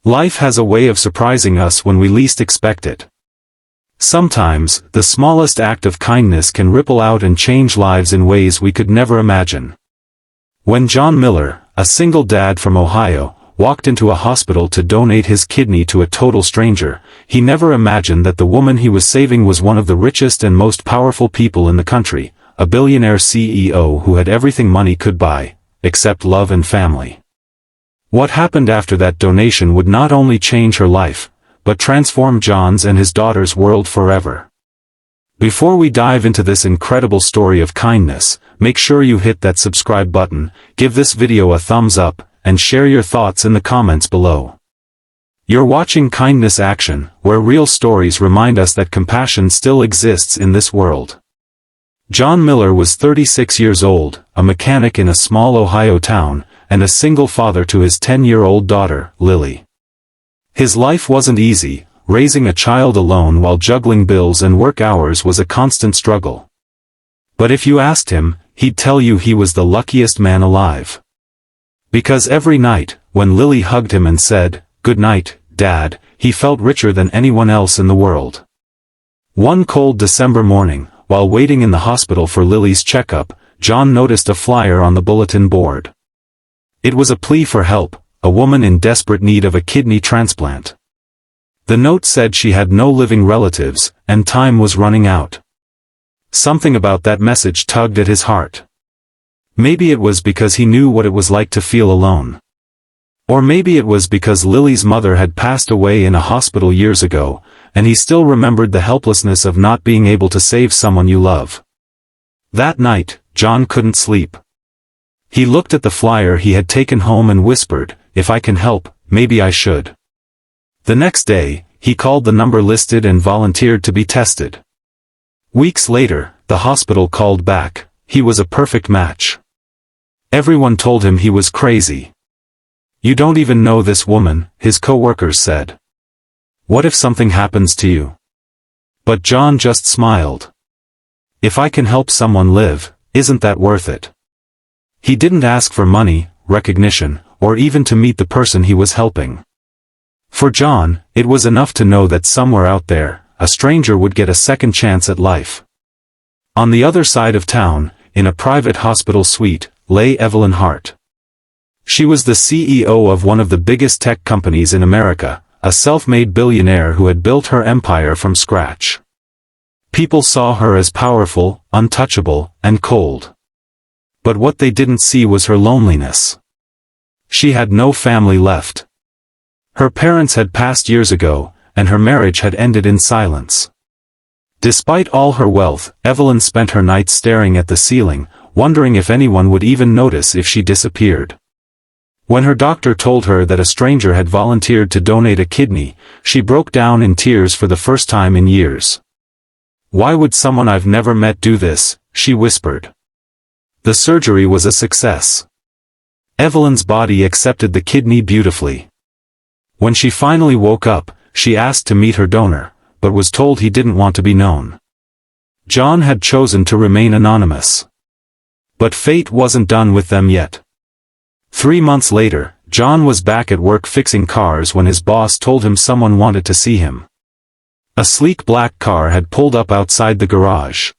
Life has a way of surprising us when we least expect it. Sometimes, the smallest act of kindness can ripple out and change lives in ways we could never imagine. When John Miller, a single dad from Ohio, walked into a hospital to donate his kidney to a total stranger, he never imagined that the woman he was saving was one of the richest and most powerful people in the country, a billionaire CEO who had everything money could buy, except love and family. What happened after that donation would not only change her life, but transform John's and his daughter's world forever. Before we dive into this incredible story of kindness, make sure you hit that subscribe button, give this video a thumbs up, and share your thoughts in the comments below. You're watching Kindness Action, where real stories remind us that compassion still exists in this world. John Miller was 36 years old, a mechanic in a small Ohio town, and a single father to his 10-year-old daughter, Lily. His life wasn't easy. Raising a child alone while juggling bills and work hours was a constant struggle. But if you asked him, he'd tell you he was the luckiest man alive. Because every night, when Lily hugged him and said, "Good night, Dad," he felt richer than anyone else in the world. One cold December morning, while waiting in the hospital for Lily's checkup, John noticed a flyer on the bulletin board. It was a plea for help, a woman in desperate need of a kidney transplant. The note said she had no living relatives, and time was running out. Something about that message tugged at his heart. Maybe it was because he knew what it was like to feel alone. Or maybe it was because Lily's mother had passed away in a hospital years ago, and he still remembered the helplessness of not being able to save someone you love. That night, John couldn't sleep. He looked at the flyer he had taken home and whispered, "If I can help, maybe I should." The next day, he called the number listed and volunteered to be tested. Weeks later, the hospital called back. He was a perfect match. Everyone told him he was crazy. "You don't even know this woman," his co-workers said. "What if something happens to you?" But John just smiled. "If I can help someone live, isn't that worth it?" He didn't ask for money, recognition, or even to meet the person he was helping. For John, it was enough to know that somewhere out there, a stranger would get a second chance at life. On the other side of town, in a private hospital suite, lay Evelyn Hart. She was the CEO of one of the biggest tech companies in America, a self-made billionaire who had built her empire from scratch. People saw her as powerful, untouchable, and cold. But what they didn't see was her loneliness. She had no family left. Her parents had passed years ago, and her marriage had ended in silence. Despite all her wealth, Evelyn spent her nights staring at the ceiling, wondering if anyone would even notice if she disappeared. When her doctor told her that a stranger had volunteered to donate a kidney, she broke down in tears for the first time in years. "Why would someone I've never met do this?" she whispered. The surgery was a success. Evelyn's body accepted the kidney beautifully. When she finally woke up, she asked to meet her donor, but was told he didn't want to be known. John had chosen to remain anonymous. But fate wasn't done with them yet. 3 months later, John was back at work fixing cars when his boss told him someone wanted to see him. A sleek black car had pulled up outside the garage.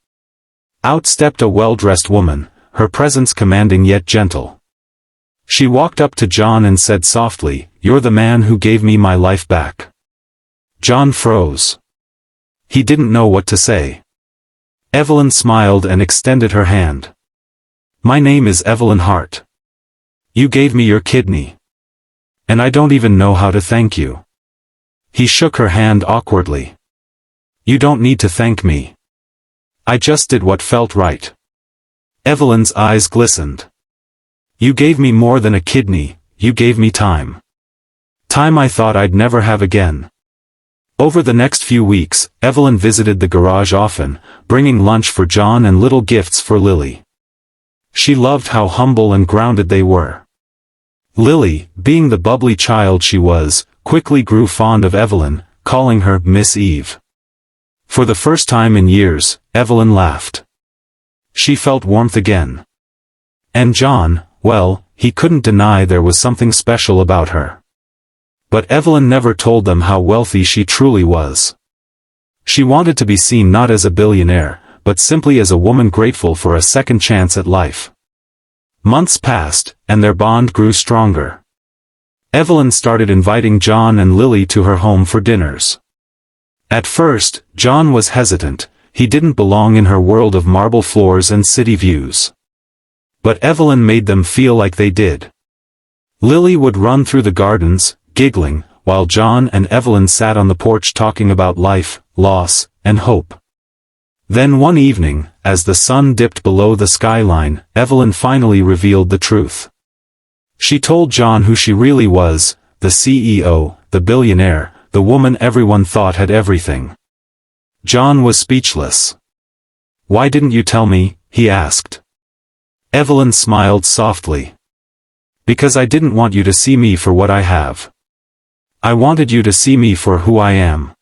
Out stepped a well-dressed woman, her presence commanding yet gentle. She walked up to John and said softly, "You're the man who gave me my life back." John froze. He didn't know what to say. Evelyn smiled and extended her hand. "My name is Evelyn Hart. You gave me your kidney. And I don't even know how to thank you." He shook her hand awkwardly. "You don't need to thank me. I just did what felt right." Evelyn's eyes glistened. "You gave me more than a kidney, you gave me time. Time I thought I'd never have again." Over the next few weeks, Evelyn visited the garage often, bringing lunch for John and little gifts for Lily. She loved how humble and grounded they were. Lily, being the bubbly child she was, quickly grew fond of Evelyn, calling her Miss Eve. For the first time in years, Evelyn laughed. She felt warmth again. And John, well, he couldn't deny there was something special about her. But Evelyn never told them how wealthy she truly was. She wanted to be seen not as a billionaire, but simply as a woman grateful for a second chance at life. Months passed, and their bond grew stronger. Evelyn started inviting John and Lily to her home for dinners. At first, John was hesitant. He didn't belong in her world of marble floors and city views. But Evelyn made them feel like they did. Lily would run through the gardens, giggling, while John and Evelyn sat on the porch talking about life, loss, and hope. Then one evening, as the sun dipped below the skyline, Evelyn finally revealed the truth. She told John who she really was, the CEO, the billionaire, the woman everyone thought had everything. John was speechless. "Why didn't you tell me?" he asked. Evelyn smiled softly. "Because I didn't want you to see me for what I have. I wanted you to see me for who I am.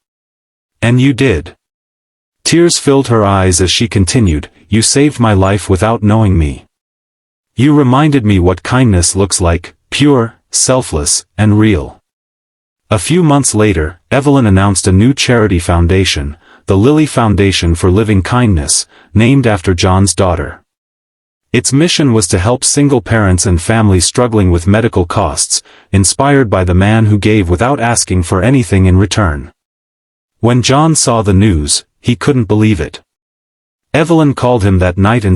And you did." Tears filled her eyes as she continued, "You saved my life without knowing me. You reminded me what kindness looks like, pure, selfless, and real." A few months later, Evelyn announced a new charity foundation, the Lily Foundation for Living Kindness, named after John's daughter. Its mission was to help single parents and families struggling with medical costs, inspired by the man who gave without asking for anything in return. When John saw the news, he couldn't believe it. Evelyn called him that night and